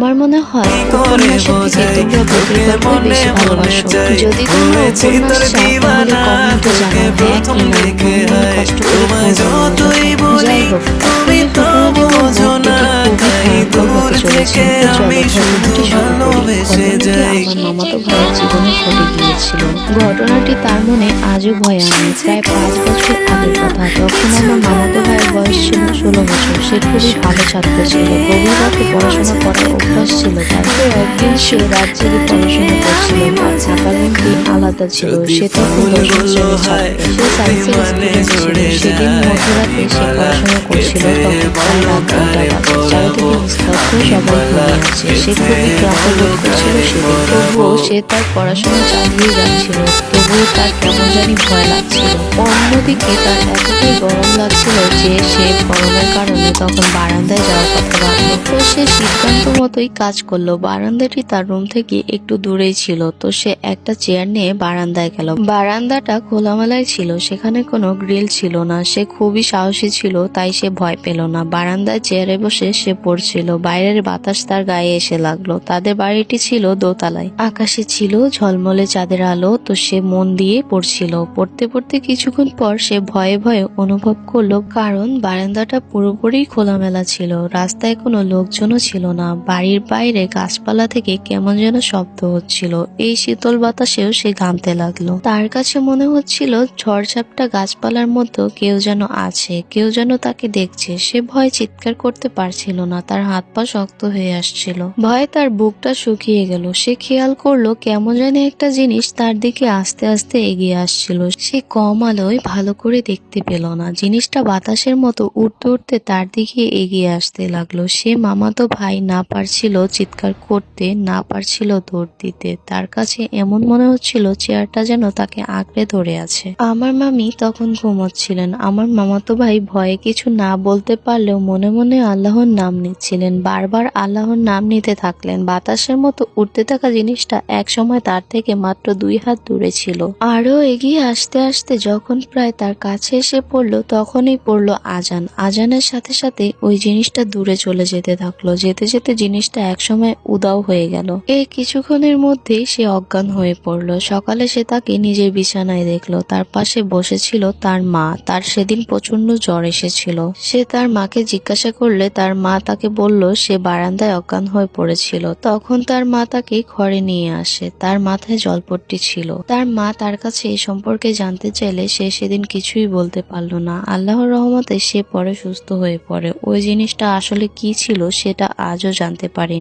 আমার মনে হয় উপন্যাসের থেকে তোমরা বইয়ের গল্পই বেশি ভালোবাসো। যদি তোমরা উপন্যাস চাও তাহলে কমেন্টে জানাও হ্যাঁ কি না, মন কষ্ট করে পড়বো। যাই হোক, আজকের ঘটনাটি বলবো, এটি খুবই ভয়ঙ্কর হতে চলেছে। তো চলো ঘটনাটি শুরু করি। ঘটনাটি আমার মামাতো ভাইয়ের জীবনে ঘটে গিয়েছিল। ঘটনাটি তার মনে আজও ভয় আনে। প্রায় 5 বছর আগের কথা। তখন আমার মামাতো ভাইয়ের বয়স ছিল 16 বছর। সে খুবই ভালো ছাত্র ছিল, গভীর রাতে পড়াশোনা করার অভ্যাস ছিল তার। তো একদিন সে রাত জেগে পড়াশোনা করছিল। তার থাকার রুমটি আলাদা ছিল। সে তখন 10ম শ্রেণীর ছাত্র। সে সায়েন্সের স্টুডেন্ট ছিল। সেদিন মধ্যরাতে সে পড়াশোনা করছিল। তখন প্রায় রাত 2টা বাজে। চারিদিকে নিস্তব্ধ, সবাই ঘুমিয়ে আছে। সে খুবই ক্লান্ত বোধ করছিল সেদিন। তবুও সে তার পড়াশোনা চালিয়ে যাচ্ছিল। তবুও তার কেমন জানি ভয় লাগছিল। অন্যদিকে তার এতটাই গরম লাগছিল যে সে গরমের কারণে তখন বারান্দায় যাওয়ার কথা ভাবলো। তো সে সিদ্ধান্ত মতোই কাজ করলো। বারান্দাটি তার রুম থেকে একটু দূরেই ছিল। তো সে একটা চেয়ার নিয়ে বারান্দায় গেল। বারান্দাটা খোলামেলাই ছিল, সেখানে কোনো গ্রিল ছিল না। সে খুবই সাহসী ছিল, তাই সে ভয় পেল না। বারান্দায় চেয়ারে বসে সে পড়ছিল। বাইরের বাতাস তার গায়ে এসে লাগলো। তাদের বাড়িটি ছিল দোতলায়। আকাশে ছিল ঝলমলে চাঁদের আলো। তো সে মন দিয়ে পড়ছিল। পড়তে পড়তে কিছুক্ষণ পর সে ভয়ে ভয়ে অনুভব করলো, কারণ বারান্দাটা পুরোপুরি খোলামেলা ছিল। রাস্তায় কোনো লোকজনও ছিল না। বাড়ির বাইরে গাছপালা থেকে কেমন যেন শব্দ হচ্ছিল। এই শীতল বাতাসেও সে ঘামতে লাগলো। তার কাছে মনে হচ্ছিল ঝড়ঝাপটা গাছপালার মধ্যে কেউ যেন আছে, কেউ যেন তাকে দেখছে। সে ভয়ে চিৎকার করতে পারছিল না। তার হাত পা শক্ত হয়ে আসছিল। ভয়ে তার বুকটা শুকিয়ে গেল। সে খেয়াল করলো কেমন জানি একটা জিনিস তার দিকে আস্তে আস্তে এগিয়ে আসছিল। সে কম আলোয় ভালো করে দেখতে পেল না। জিনিসটা বাতাসের মতো উড়তে উড়তে তার দিকে এগিয়ে আসতে লাগলো। সে মামাতো ভাই না পারছিল চিৎকার করতে, না পারছিল দৌড় দিতে। তার কাছে এমন মনে হচ্ছিল চেয়ারটা যেন তাকে আঁকড়ে ধরে আছে। আমার মামি তখন ঘুমোচ্ছিলেন। আমার মামাতো ভাই ভয়ে কিছু না বলতে পারলেও মনে মনে আল্লাহর নাম নিচ্ছিলেন। বারবার আল্লাহর নাম নিতে থাকলেন। বাতাসের মতো উড়তে থাকা জিনিসটা এক সময় তার থেকে মাত্র 2 হাত দূরে ছিল। আরো এগিয়ে আসতে আসতে যখন প্রায় তার কাছে এসে পড়লো, তখনই পড়লো আজান। আজানের সাথে সাথে ওই জিনিসটা দূরে চলে যেতে থাকলো। যেতে যেতে জিনিসটা একসময় উধাও হয়ে গেল। এই কিছুক্ষণের মধ্যেই সে অজ্ঞান হয়ে পড়লো। সকালে সে তাকে নিজের বিছানায় দেখলো। তার পাশে বসেছিল তার মা। তার সেদিন প্রচন্ড জ্বর এসেছিল। সে তার মাকে জিজ্ঞাসা করলে তার মা তাকে বলল সে বারান্দায় অজ্ঞান হয়ে পড়েছিল। তখন তার মা তাকে ঘরে নিয়ে আসে। তার মাথায় জলপট্টি ছিল। তার মা তার কাছে এই সম্পর্কে জানতে চাইলে সে সেদিন কিছুই বলতে পারল না। আল্লাহর রহমতে সে পরে সুস্থ হয়ে পড়ে। ওই জিনিসটা আসলে কি ছিল সেটা আজও জানতে পারে।